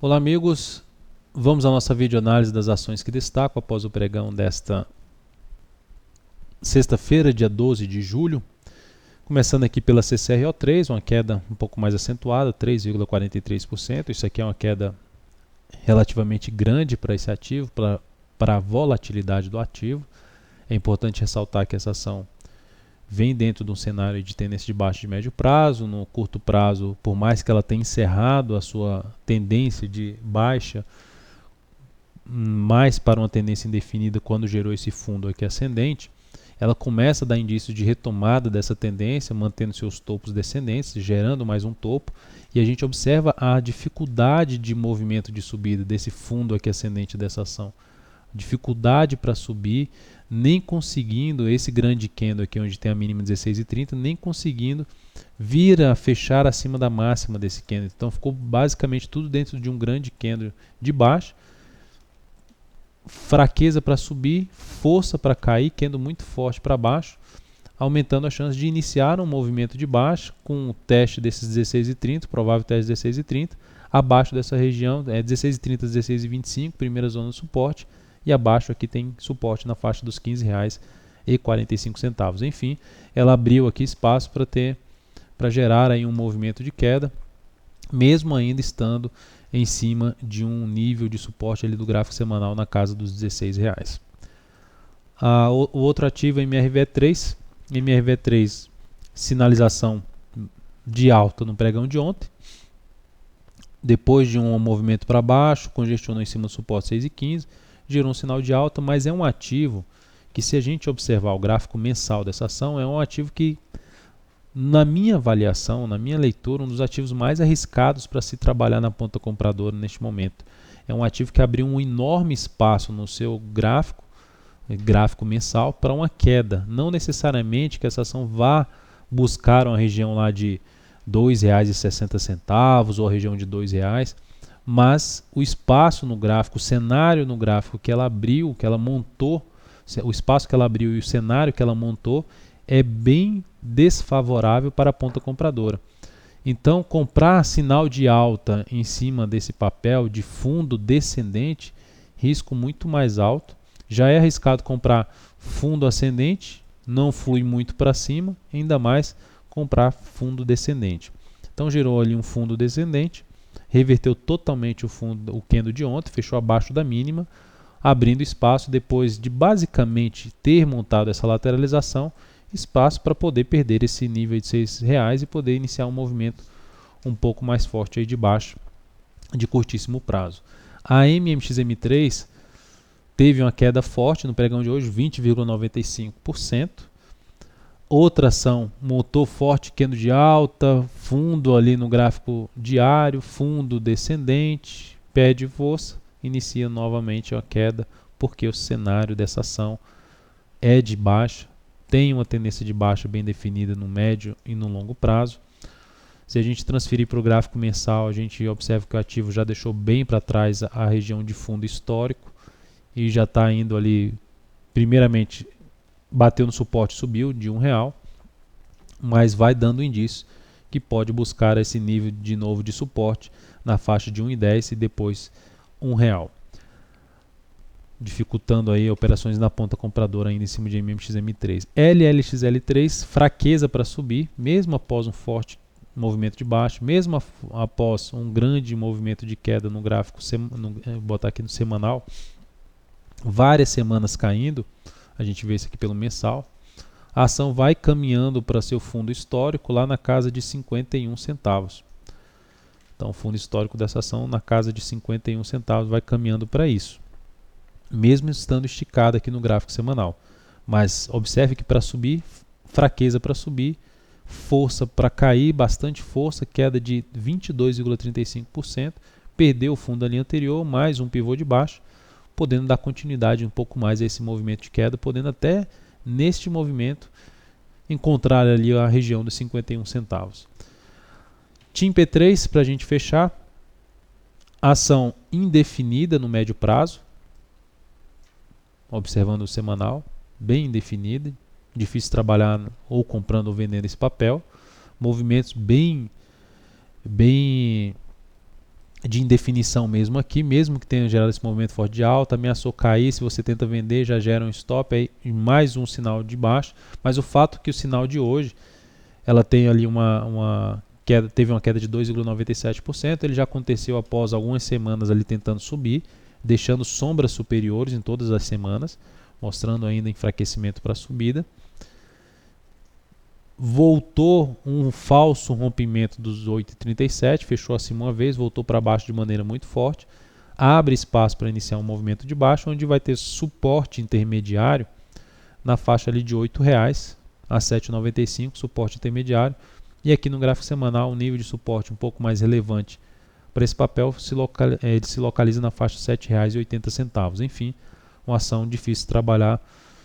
Olá, amigos. Vamos à nossa videoanálise das ações que destaco após o pregão desta sexta-feira, dia 12 de julho. Começando aqui pela CCRO3, uma queda um pouco mais acentuada, 3,43%. Isso aqui é uma queda relativamente grande para esse ativo, para a volatilidade do ativo. É importante ressaltar que essa ação vem dentro de um cenário de tendência de baixo de médio prazo. No curto prazo, por mais que ela tenha encerrado a sua tendência de baixa, mais para uma tendência indefinida quando gerou esse fundo aqui ascendente, ela começa a dar indício de retomada dessa tendência, mantendo seus topos descendentes, gerando mais um topo, e a gente observa a dificuldade de movimento de subida desse fundo aqui ascendente dessa ação. Dificuldade para subir, nem conseguindo esse grande candle aqui onde tem a mínima 16,30, nem conseguindo vir a fechar acima da máxima desse candle. Então ficou basicamente tudo dentro de um grande candle de baixo. Fraqueza para subir, força para cair, candle muito forte para baixo, aumentando a chance de iniciar um movimento de baixo com o teste desses 16,30, provável teste 16,30, abaixo dessa região, 16,30 a 16,25, primeira zona de suporte, e abaixo aqui tem suporte na faixa dos R$ 15,45. Enfim, ela abriu aqui espaço para gerar aí um movimento de queda, mesmo ainda estando em cima de um nível de suporte ali do gráfico semanal na casa dos R$16. O outro ativo é MRV3. MRV3, sinalização de alta no pregão de ontem. Depois de um movimento para baixo, congestionou em cima do suporte 6,15, gerou um sinal de alta, mas é um ativo que, se a gente observar o gráfico mensal dessa ação, é um ativo que, na minha avaliação, na minha leitura, um dos ativos mais arriscados para se trabalhar na ponta compradora neste momento. É um ativo que abriu um enorme espaço no seu gráfico mensal para uma queda. Não necessariamente que essa ação vá buscar uma região lá de R$ 2,60 ou a região de R$ 2,00, mas o espaço no gráfico, o cenário no gráfico que ela abriu, que ela montou, o espaço que ela abriu e o cenário que ela montou é bem desfavorável para a ponta compradora. Então, comprar sinal de alta em cima desse papel de fundo descendente, risco muito mais alto. Já é arriscado comprar fundo ascendente, não flui muito para cima, ainda mais comprar fundo descendente. Então, gerou ali um fundo descendente, reverteu totalmente o candle de ontem, fechou abaixo da mínima, abrindo espaço depois de basicamente ter montado essa lateralização, espaço para poder perder esse nível de R$6 e poder iniciar um movimento um pouco mais forte aí de baixo, de curtíssimo prazo. A MMXM3 teve uma queda forte no pregão de hoje, 20,95%. Outra ação, motor forte, candle de alta, fundo ali no gráfico diário, fundo descendente, pede força, inicia novamente a queda, porque o cenário dessa ação é de baixa, tem uma tendência de baixa bem definida no médio e no longo prazo. Se a gente transferir para o gráfico mensal, a gente observa que o ativo já deixou bem para trás a região de fundo histórico e já está indo ali, primeiramente, bateu no suporte, subiu de R$1, mas vai dando indício que pode buscar esse nível de novo de suporte na faixa de 1,10 e depois R$1. Dificultando aí operações na ponta compradora ainda em cima de MMXM3. LLXL3, fraqueza para subir, mesmo após um forte movimento de baixo, mesmo após um grande movimento de queda no gráfico, vou botar aqui no semanal, várias semanas caindo, a gente vê isso aqui pelo mensal, a ação vai caminhando para seu fundo histórico lá na casa de 51 centavos. Então o fundo histórico dessa ação na casa de 51 centavos vai caminhando para isso, mesmo estando esticado aqui no gráfico semanal. Mas observe que para subir, fraqueza para subir, força para cair, bastante força, queda de 22,35%, perdeu o fundo da linha anterior, mais um pivô de baixo, podendo dar continuidade um pouco mais a esse movimento de queda, podendo até neste movimento encontrar ali a região dos 51 centavos. TIM-P3, para a gente fechar, ação indefinida no médio prazo, observando o semanal, bem indefinida, difícil trabalhar ou comprando ou vendendo esse papel, movimentos bem de indefinição mesmo aqui, mesmo que tenha gerado esse movimento forte de alta, ameaçou cair, se você tenta vender já gera um stop, aí mais um sinal de baixo, mas o fato é que o sinal de hoje, ela tem ali uma queda, teve uma queda de 2,97%, ele já aconteceu após algumas semanas ali tentando subir, deixando sombras superiores em todas as semanas, mostrando ainda enfraquecimento para a subida. Voltou um falso rompimento dos 8,37, fechou acima uma vez, voltou para baixo de maneira muito forte, abre espaço para iniciar um movimento de baixo, onde vai ter suporte intermediário na faixa ali de R$ 8,00 a 7,95, suporte intermediário, e aqui no gráfico semanal, um nível de suporte um pouco mais relevante para esse papel ele se localiza na faixa R$ 7,80. Enfim, uma ação difícil de trabalhar,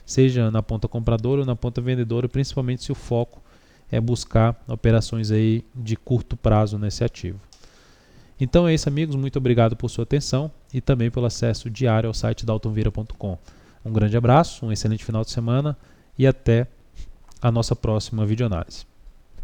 seja na ponta compradora ou na ponta vendedora, principalmente se o foco é buscar operações aí de curto prazo nesse ativo. Então é isso, amigos, muito obrigado por sua atenção e também pelo acesso diário ao site daltonvira.com. Um grande abraço, um excelente final de semana e até a nossa próxima videoanálise.